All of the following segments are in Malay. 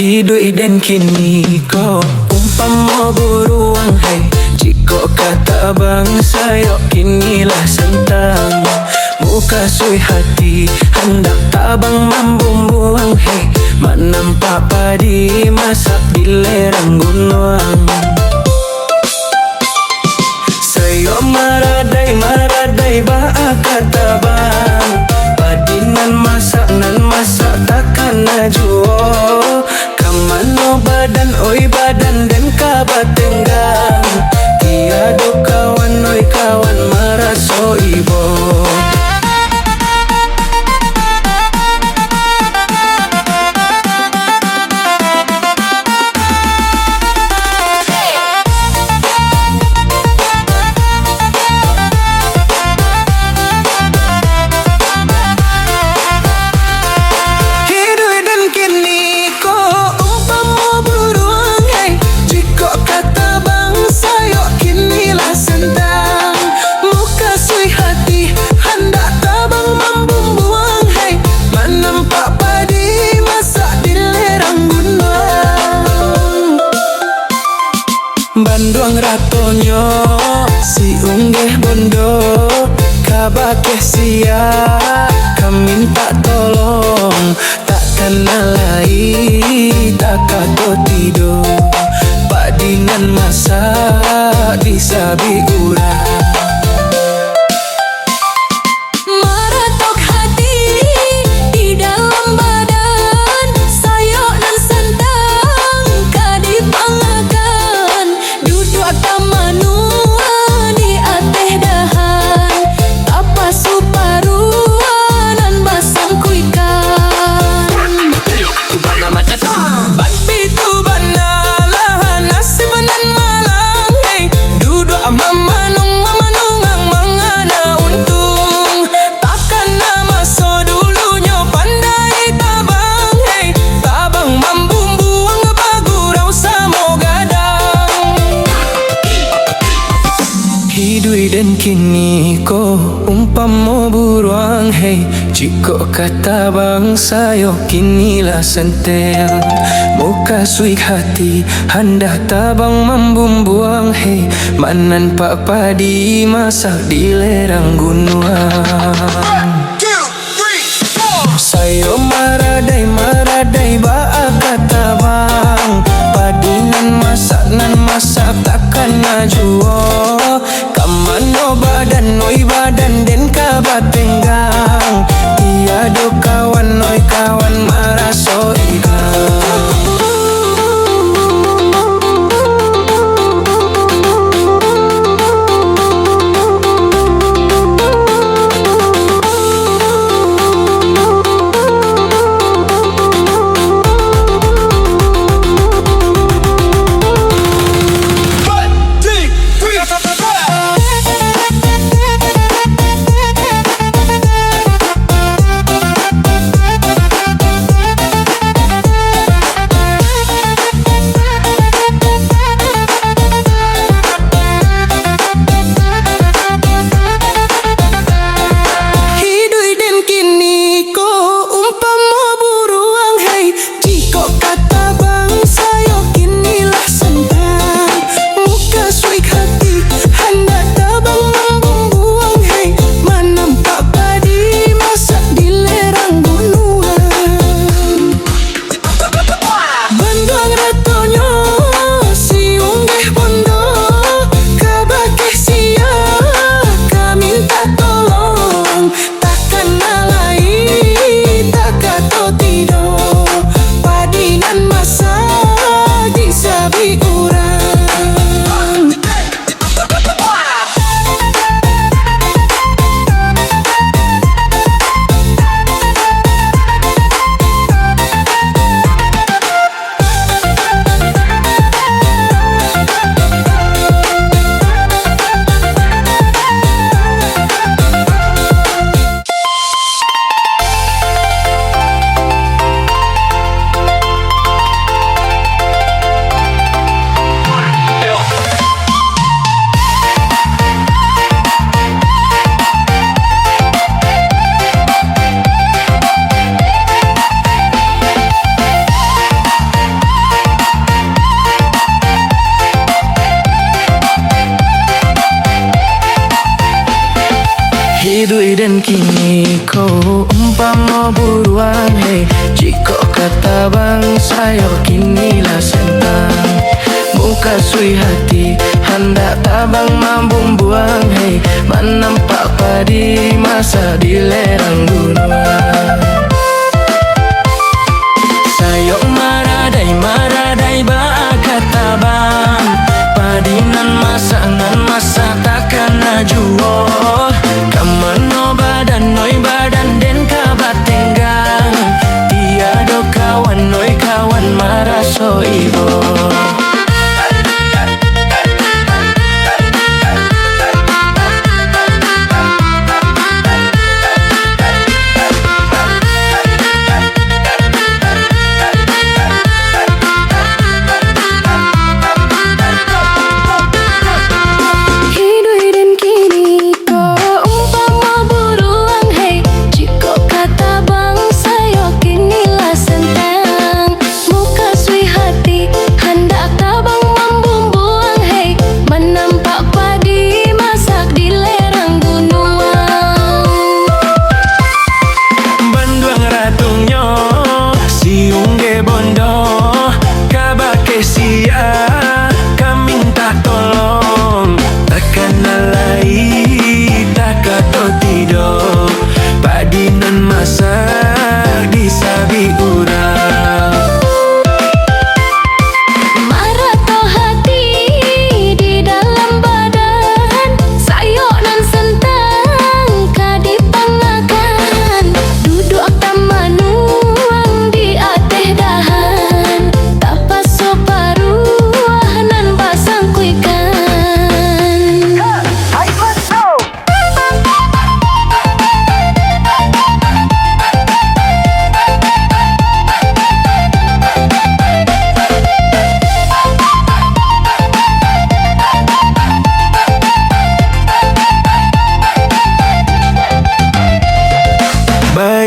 Hidup dan kini ko umpama buruang hai. Jika kata bangsa yok kinilah sentang. Muka sui hati hendak tabang membumbuang hai. Mak nampak padi masak di lerang gunung. Sayo maradai ba'a kata bang. Padi nan masak takkan najuo. Kamano badan oi badan dan kabat tenggang. Tiada kawan oi kawan maraso ibo. Banduang ratonyo si unggeh bondo. Kabakeh sia kami minta tolong. Takkan nalai tak kato tidur. Padinan masak di sabi urang. Dan kini ko umpama buruang hei. Jika kata bangsa yo kinilah sentel. Muka suik hati hendak tabang membumbuang hei. Manan pak padi masak di lerang gunung. Sayo maradai ba'a kata bang. Padinan masak takkan najuo. Kamano badan oi badan den kabat tenggang. Tiada kawan oi kawan maraso igang. Hidup dan kini kau umpama buruan. Hey, jika kata bangsa yo kinilah sentang. Muka sui hati hendak tabang mambung buang. Hey, menampak padi masa di lerang gunung. Sayok maradai ba kata bang. Padinan masa takkan najuo. Kamano badan den kabat tenggang. Tiada kawan kawan maraso ibo.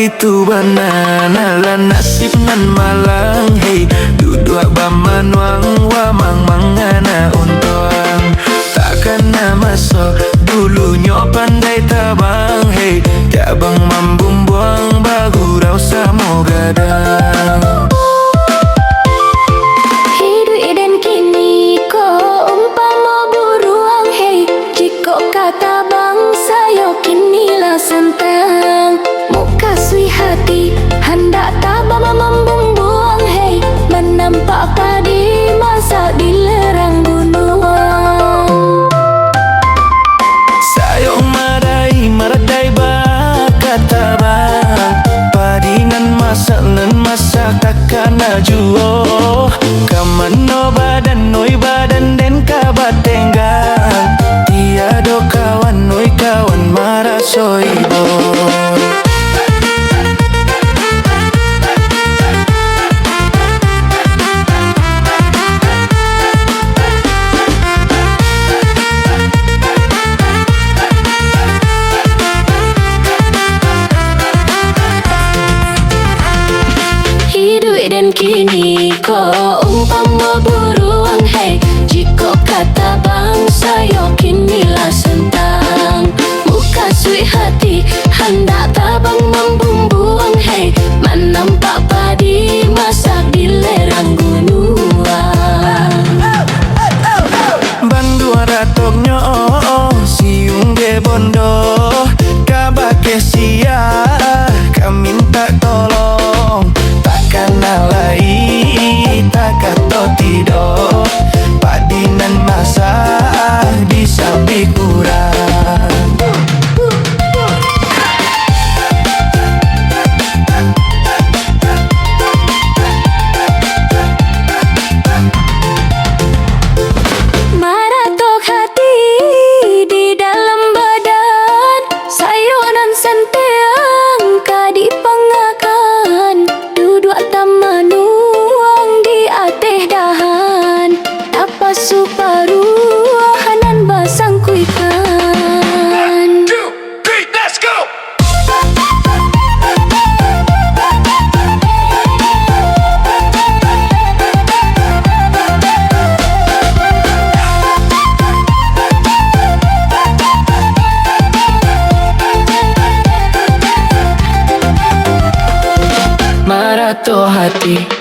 Itu banana lah nasib nan malang. Hey, duduk bamanuang wa mangana untuang. Takkan nama so dulunya pandai tabang. Hey, tabang mambung buang bagurau samo gadang. Hidup dan kini ko umpama buruang. Hey, jika kata bangsa yo kinilah sentang. Muka sui hati hendak tabang mambung buang. Hey, menampak padi masa di lerang gunung. Sayok maradai ba kata bang. Padinan masa takkan najuo. Kamano badan den kabat tenggang. Tiada kawan kawan maraso ibo. Dan kini ko umpama buruang. Hey, jika kata bangsa yo kinilah sentang. Muka sui hati hendak tabang mambung buang. Hey, menampak padi masak di lerang gunung. Bandua ratoknya siung ge bondo. Kabake sia kami minta tolong. Takkan alai takkan to tido. Padinan masa di samping kurang. hati.